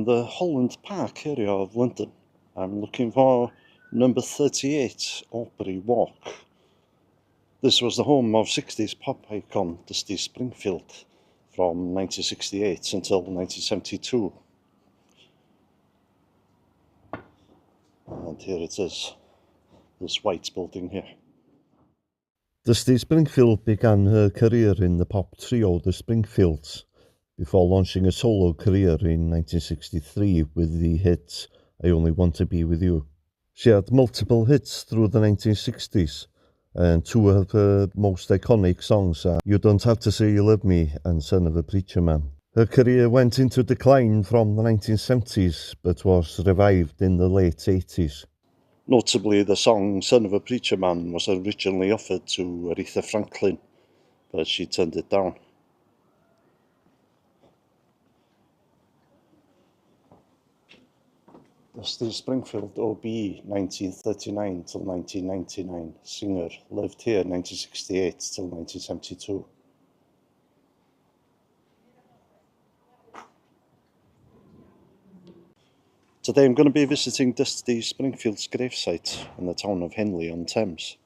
in the Holland Park area of London. I'm looking for number 38, Aubrey Walk. This was the home of 60s pop icon Dusty Springfield from 1968 until 1972. And here it is, this white building here. Dusty Springfield began her career in the pop trio The Springfields, before launching a solo career in 1963 with the hit I Only Want to Be With You. She had multiple hits through the 1960s, and two of her most iconic songs are You Don't Have to Say You Love Me and Son of a Preacher Man. Her career went into decline from the 1970s, but was revived in the late 80s. Notably, the song Son of a Preacher Man was originally offered to Aretha Franklin, but she turned it down. Dusty Springfield, OBE, 1939 till 1999, singer, lived here 1968 till 1972. Today I'm going to be visiting Dusty Springfield's gravesite in the town of Henley-on-Thames.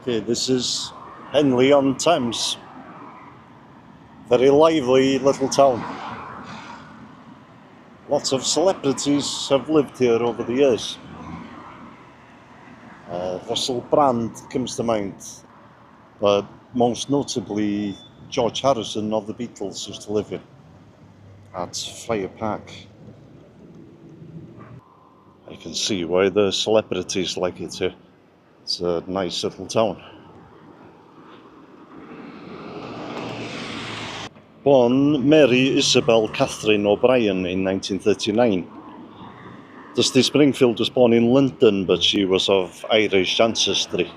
Okay, this is Henley-on-Thames. Very lively little town. Lots of celebrities have lived here over the years. Russell Brand comes to mind, but most notably George Harrison of the Beatles used to live here at Friar Park. I can see why the celebrities like it here. It's a nice little town. Born Mary Isabel Catherine O'Brien in 1939. Dusty Springfield was born in London, but she was of Irish ancestry,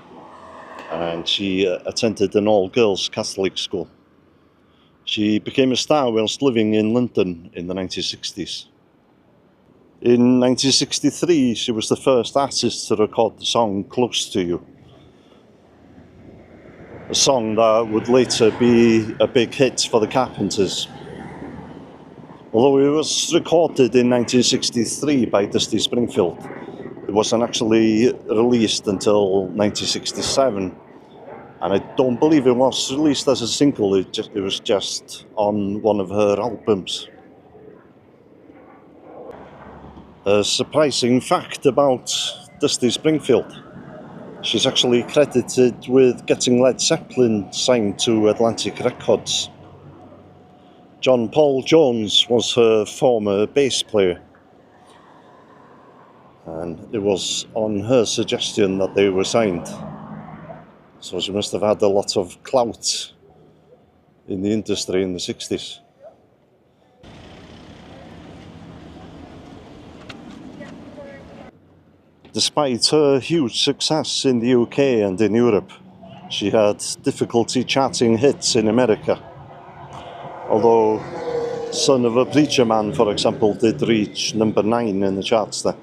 and she attended an all-girls Catholic school. She became a star whilst living in London in the 1960s. In 1963, she was the first artist to record the song Close to You, a song that would later be a big hit for the Carpenters. Although it was recorded in 1963 by Dusty Springfield, it wasn't actually released until 1967, and I don't believe it was released as a single, it was just on one of her albums. A surprising fact about Dusty Springfield: she's actually credited with getting Led Zeppelin signed to Atlantic Records. John Paul Jones was her former bass player, and it was on her suggestion that they were signed. So she must have had a lot of clout in the industry in the 60s. Despite her huge success in the UK and in Europe, she had difficulty charting hits in America. Although Son of a Preacher Man, for example, did reach number 9 in the charts there.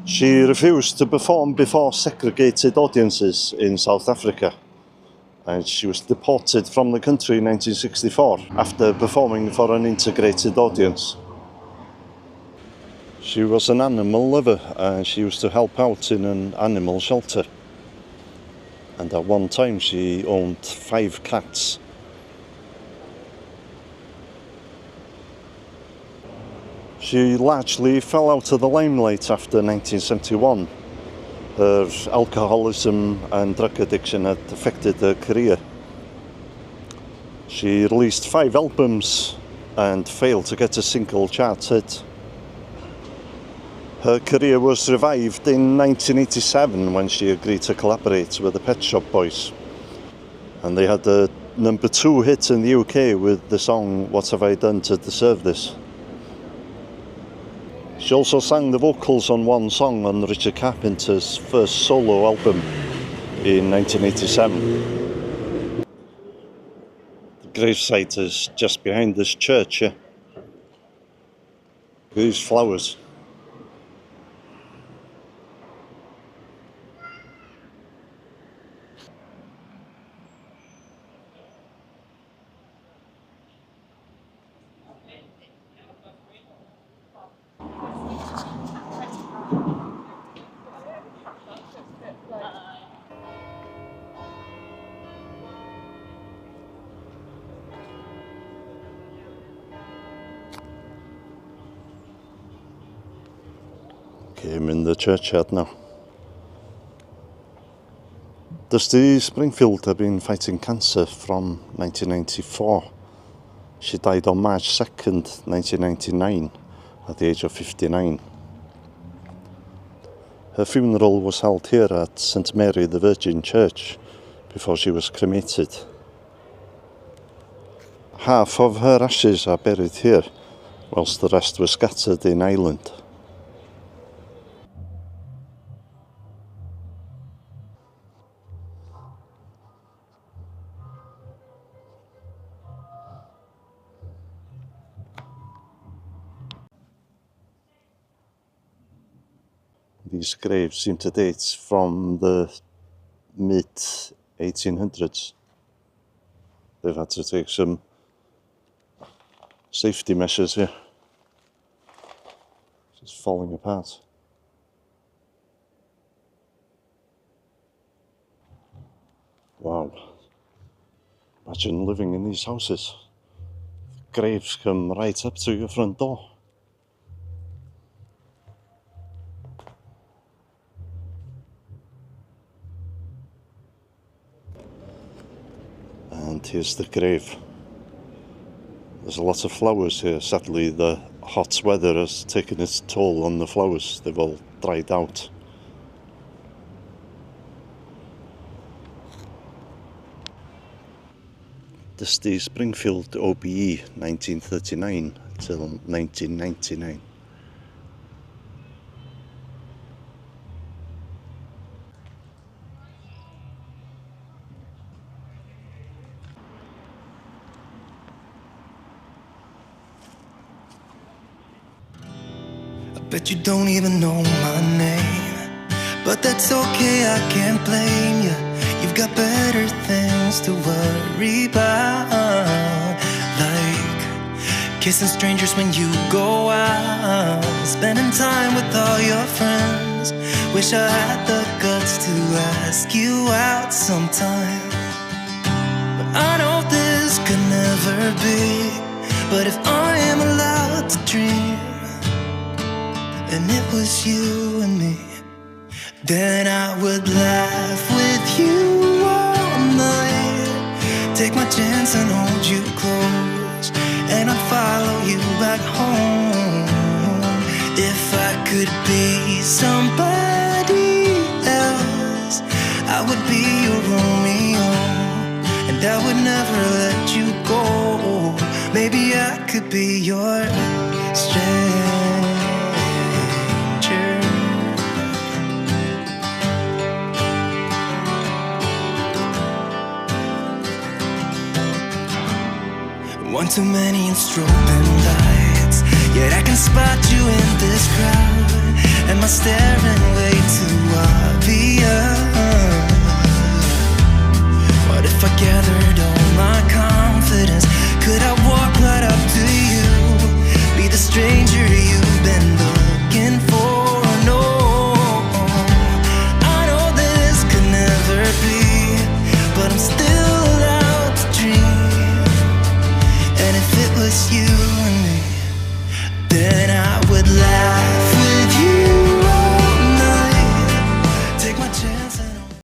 She refused to perform before segregated audiences in South Africa, and she was deported from the country in 1964 after performing for an integrated audience. She was an animal lover, and she used to help out in an animal shelter. And at one time she owned 5 cats. She largely fell out of the limelight after 1971. Her alcoholism and drug addiction had affected her career. She released 5 albums and failed to get a single chart hit. Her career was revived in 1987 when she agreed to collaborate with the Pet Shop Boys. And they had a number 2 hit in the UK with the song What Have I Done to Deserve This? She also sang the vocals on one song on Richard Carpenter's first solo album in 1987. The gravesite is just behind this church here. Look at these flowers. Okay, I'm in the churchyard now. Dusty Springfield had been fighting cancer from 1994. She died on March 2nd, 1999, at the age of 59. Her funeral was held here at St Mary the Virgin Church before she was cremated. Half of her ashes are buried here, whilst the rest were scattered in Ireland. These graves seem to date from the mid-1800s. They've had to take some safety measures here. It's just falling apart. Wow. Imagine living in these houses. Graves come right up to your front door. And here's the grave. There's a lot of flowers here. Sadly, the hot weather has taken its toll on the flowers. They've all dried out. Dusty Springfield OBE 1939 till 1999. Bet you don't even know my name, but that's okay, I can't blame you. You've got better things to worry about, like kissing strangers when you go out, spending time with all your friends. Wish I had the guts to ask you out sometime, but I know this could never be. But if I am allowed to dream, and it was you and me, then I would laugh with you all night, take my chance and hold you close, and I'd follow you back home. If I could be somebody else, I would be your Romeo, and I would never let you go. Maybe I could be your stranger. One too many and strobing lights, yet I can spot you in this crowd. Am I staring way too obvious? What if I gathered